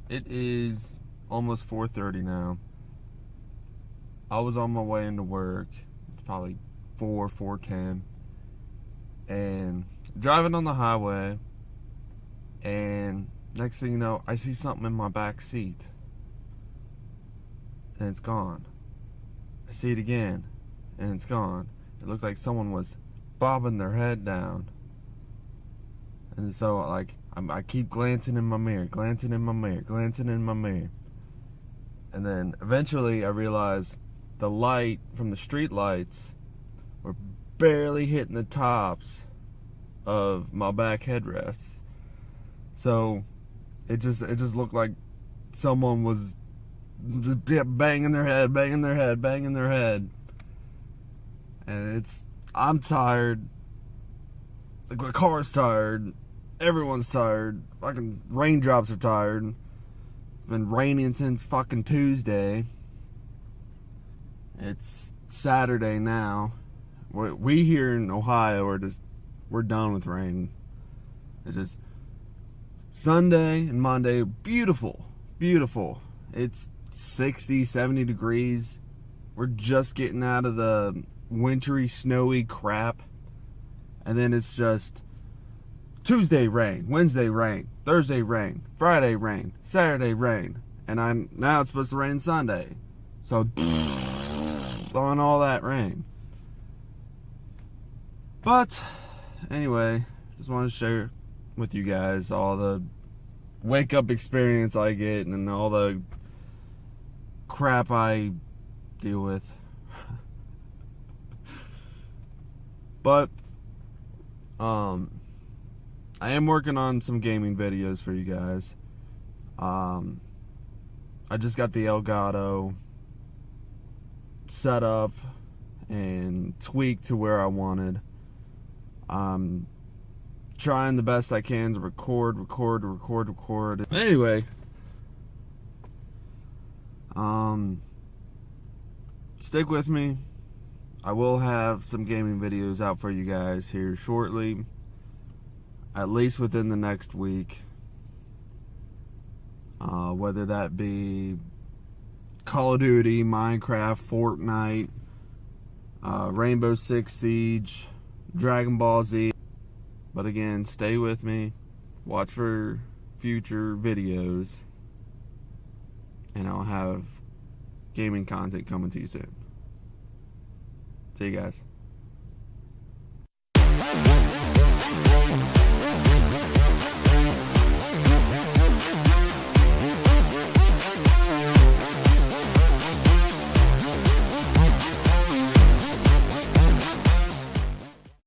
It is almost 4:30 now. I was on my way into work. It's probably 4:10, and driving on the highway. And next thing you know, I see something in my back seat, and it's gone. I see it again, and it's gone. It looked like someone was bobbing their head down. And so, like, I keep glancing in my mirror, glancing in my mirror, glancing in my mirror. And then eventually I realized the light from the street lights were barely hitting the tops of my back headrests. So it just looked like someone was banging their head, banging their head, banging their head. And I'm tired. Like, my car's tired. Everyone's tired. Fucking raindrops are tired. It's been raining since fucking Tuesday. It's Saturday now. We here in Ohio we're done with rain. It's just Sunday and Monday, beautiful, beautiful. It's 60, 70 degrees. We're just getting out of the wintry, snowy crap. And then it's just Tuesday rain, Wednesday rain, Thursday rain, Friday rain, Saturday rain. And now it's supposed to rain Sunday. So on all that rain. But anyway, just want to share with you guys all the wake up experience I get and all the crap I deal with. But I am working on some gaming videos for you guys. I just got the Elgato set up and tweaked to where I wanted. I'm trying the best I can to record. Anyway, stick with me. I will have some gaming videos out for you guys here shortly, at least within the next week. Whether that be Call of Duty, Minecraft, Fortnite, Rainbow Six Siege, Dragon Ball Z. But again, stay with me, watch for future videos, and I'll have gaming content coming to you soon. See you guys.